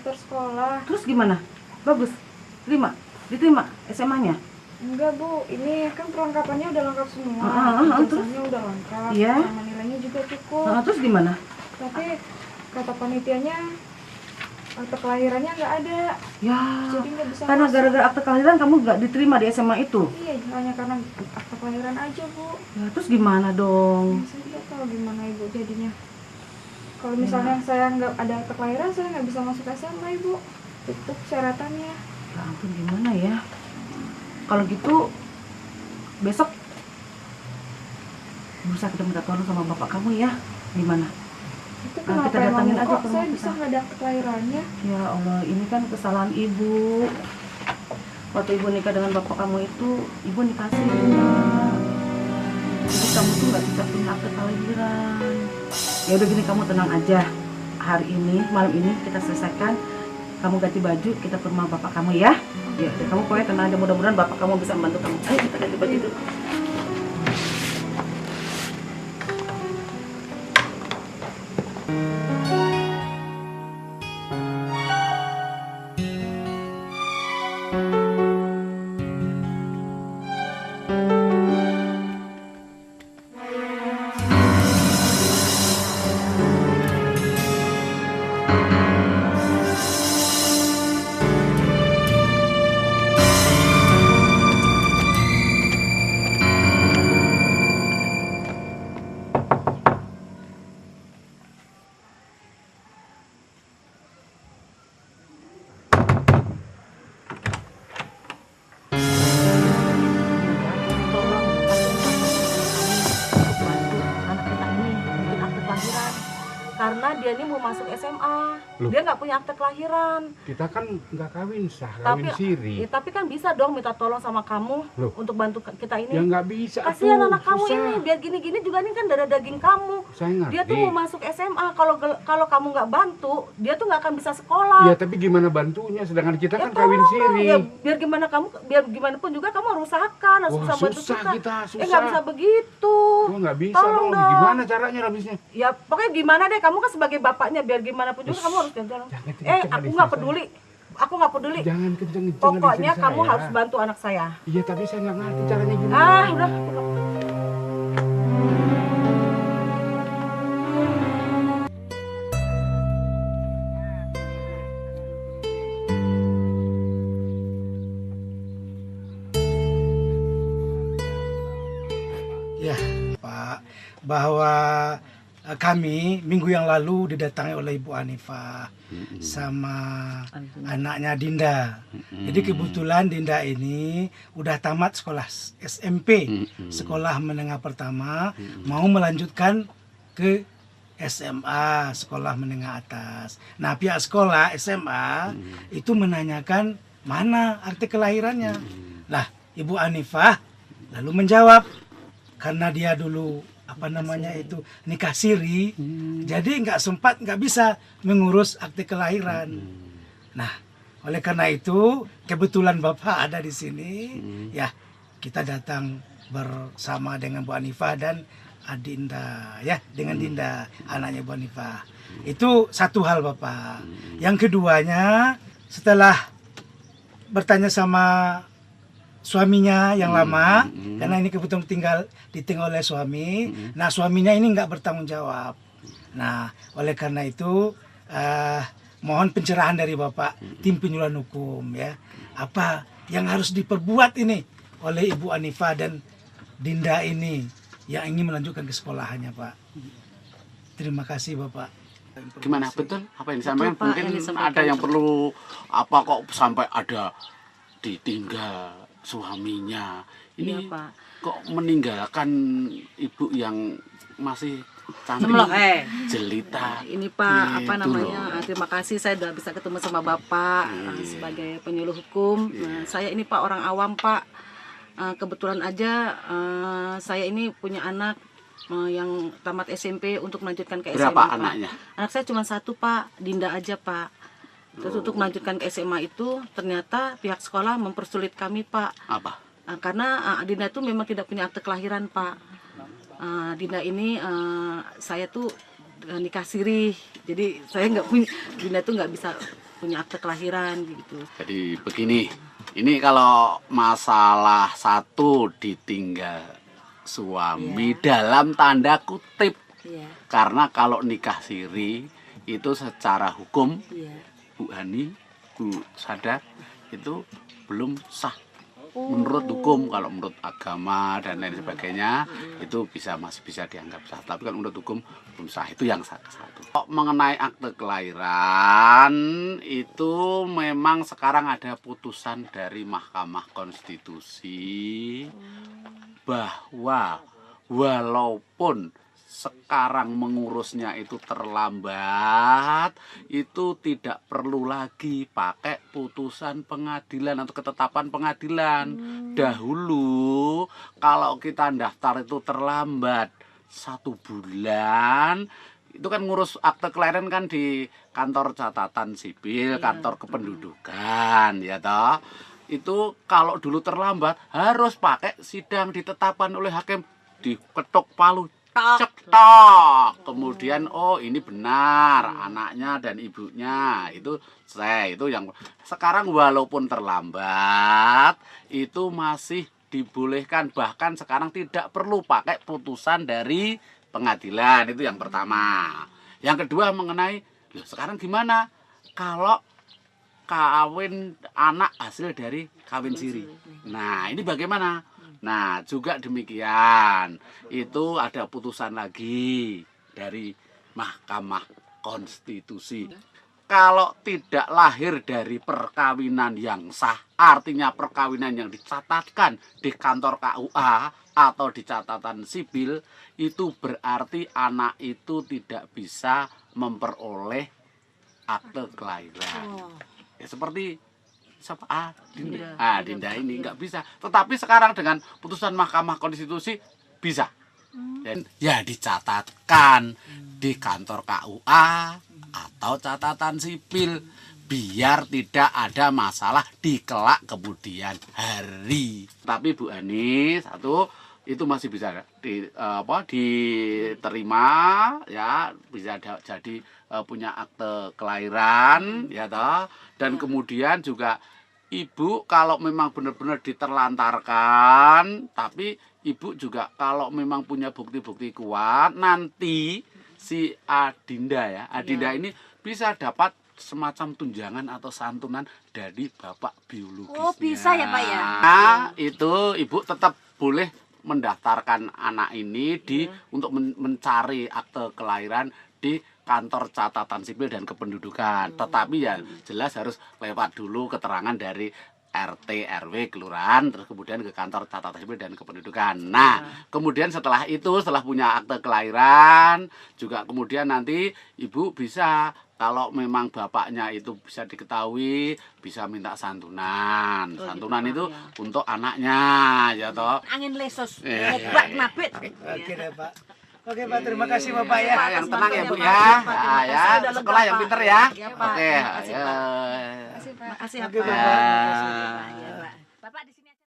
daftar sekolah. Terus gimana? Bagus? Diterima SMA-nya? Enggak Bu, ini kan perlengkapannya udah lengkap semua. Ijazahnya udah lengkap, Iya. sama nilainya juga cukup. Terus gimana? Tapi kata panitianya akte kelahirannya nggak ada. Ya, Jadi nggak bisa karena masuk. gara-gara akte kelahiran kamu nggak diterima di SMA itu? Iya, hanya karena akte kelahiran aja Bu. Ya, terus gimana dong? Saya nggak tahu gimana Ibu jadinya. Kalau misalnya saya nggak ada akte kelahiran, saya nggak bisa masuk SMA Ibu. Itu syaratannya. Ya ampun, gimana ya? Kalau gitu, besok berusaha kita minta tolong sama bapak kamu ya. Gimana? Itu Nah, kenapa kita datangin emangnya aja kok ke saya rumah bisa kita. nggak ada akte kelahirannya? Ya Allah, ini kan kesalahan ibu. Waktu ibu nikah dengan bapak kamu itu, ibu nikah siri. Jadi kamu tuh nggak bisa punya akte kelahiran. Ya udah gini, kamu tenang aja. Hari ini, malam ini kita selesaikan. Kamu ganti baju, kita ke rumah bapak kamu ya. Ya, kamu pokoknya tenang aja. Mudah-mudahan bapak kamu bisa membantu kamu. Ayo kita ganti baju dulu. Karena dia ini mau masuk SMA. Loh. Dia nggak punya akte kelahiran. Kita kan nggak kawin sah, kawin siri. Tapi kan bisa dong minta tolong sama kamu. Loh. Untuk bantu kita ini. Ya nggak bisa. Kasihan atuh, anak kamu susah. ini, biar gini-gini juga ini kan darah daging kamu. Saya ngerti. Dia tuh mau masuk SMA. Kalau kamu nggak bantu, dia tuh nggak akan bisa sekolah. Ya tapi gimana bantunya? Sedangkan kita kan kawin tolong siri. dong. Ya, biar gimana pun juga kamu harus usahakan, harus Wah, bisa bantu susah kita, susah. nggak bisa begitu. Wah nggak bisa Tolong dong. Gimana caranya habisnya? Ya pokoknya gimana deh, kamu kan sebagai bapaknya, biar gimana pun juga kamu harus jalan. Jangan kenceng Aku istri nggak saya. peduli. Aku nggak peduli. Jangan kenceng-kenceng. Pokoknya istri kamu saya. harus bantu anak saya. Iya tapi saya nggak ngerti caranya gimana. Udah. Ya, Pak, bahwa kami minggu yang lalu didatangi oleh Ibu Hanifah sama anaknya Dinda. Jadi kebetulan Dinda ini udah tamat sekolah SMP, sekolah menengah pertama, mau melanjutkan ke SMA, sekolah menengah atas. Nah, pihak sekolah SMA itu menanyakan mana akte kelahirannya. Lah, Ibu Hanifah lalu menjawab, karena dia dulu nikah siri, jadi nggak bisa mengurus akte kelahiran. Nah, oleh karena itu kebetulan Bapak ada di sini, ya kita datang bersama dengan Bu Hanifah dan Adinda, ya dengan Dinda anaknya Bu Hanifah. Itu satu hal Bapak. Yang keduanya, setelah bertanya sama suaminya yang lama, karena ini kebetulan ditinggal oleh suami. Nah, suaminya ini nggak bertanggung jawab. Nah, oleh karena itu mohon pencerahan dari Bapak tim penyuluhan hukum, ya. Apa yang harus diperbuat ini oleh Ibu Hanifah dan Dinda ini yang ingin melanjutkan ke sekolahannya, Pak. Terima kasih, Bapak. Gimana betul apa yang disampaikan? Pak, Mungkin yang disampaikan. ada yang perlu apa kok sampai ada ditinggal suaminya. Ini Iya, Pak. kok meninggalkan ibu yang masih cantik, Semlok, jelita. Ini Pak, apa Gitu namanya? loh. Terima kasih saya sudah bisa ketemu sama Bapak sebagai penyuluh hukum. Nah, saya ini Pak orang awam Pak. Kebetulan aja saya ini punya anak yang tamat SMP untuk melanjutkan ke SMA. Berapa Pak. anaknya? Anak saya cuma satu Pak, Dinda aja Pak. Terus untuk melanjutkan ke SMA itu ternyata pihak sekolah mempersulit kami Pak. Apa? Karena Dinda itu memang tidak punya akte kelahiran Pak. Dinda ini saya tuh nikah siri, jadi saya nggak punya, Dinda tuh nggak bisa punya akte kelahiran gitu. Jadi begini, ini kalau masalah satu ditinggal suami dalam tanda kutip. Iya. Karena kalau nikah siri itu secara hukum Iya. Bu Hani, Bu Sada itu belum sah menurut hukum. Kalau menurut agama dan lain sebagainya itu masih bisa dianggap sah, tapi kalau menurut hukum belum sah. Itu yang satu. Mengenai akte kelahiran itu memang sekarang ada putusan dari Mahkamah Konstitusi bahwa walaupun sekarang mengurusnya itu terlambat, itu tidak perlu lagi pakai putusan pengadilan atau ketetapan pengadilan. Dahulu kalau kita daftar itu terlambat 1 bulan, itu kan ngurus akte kelahiran kan di kantor catatan sipil, kantor kependudukan, ya toh. Itu kalau dulu terlambat harus pakai sidang ditetapkan oleh hakim, diketok palu, cetok, kemudian oh ini benar anaknya dan ibunya, itu yang sekarang walaupun terlambat itu masih dibolehkan, bahkan sekarang tidak perlu pakai putusan dari pengadilan. Itu yang pertama. Yang kedua mengenai loh, sekarang gimana kalau kawin anak hasil dari kawin siri, nah ini bagaimana? Nah, juga demikian. Itu ada putusan lagi dari Mahkamah Konstitusi. Kalau tidak lahir dari perkawinan yang sah, artinya perkawinan yang dicatatkan di kantor KUA atau di catatan sipil, itu berarti anak itu tidak bisa memperoleh akte kelahiran. Ya, seperti siapa? Dinda ini nggak bisa. Tetapi sekarang dengan putusan Mahkamah Konstitusi bisa. Dan ya dicatatkan di kantor KUA atau catatan sipil biar tidak ada masalah di kelak kemudian hari. Tapi Bu Hani satu itu masih bisa diterima ya, bisa jadi punya akte kelahiran ya toh. Dan kemudian juga ibu kalau memang benar-benar diterlantarkan, tapi ibu juga kalau memang punya bukti-bukti kuat, nanti si Adinda ini bisa dapat semacam tunjangan atau santunan dari bapak biologisnya. Oh, bisa ya, Pak ya? Nah, itu ibu tetap boleh mendaftarkan anak ini untuk mencari akte kelahiran di kantor catatan sipil dan kependudukan. Tetapi ya jelas harus lewat dulu keterangan dari RT, RW, kelurahan, terus kemudian ke kantor catatan sipil dan kependudukan. Nah, kemudian setelah itu, setelah punya akte kelahiran, juga kemudian nanti ibu bisa, kalau memang bapaknya itu bisa diketahui, bisa minta santunan. Santunan itu untuk anaknya, ya toh. Angin lesos, hebat mabit. Oke deh Pak. Oke Pak, terima kasih Bapak ya. Yang tenang ya Bu ya. Ya, sekolah yang pinter ya. Oke, Makasih ya Oke, Pak. Bapak. Makasih ya Pak. Bapak di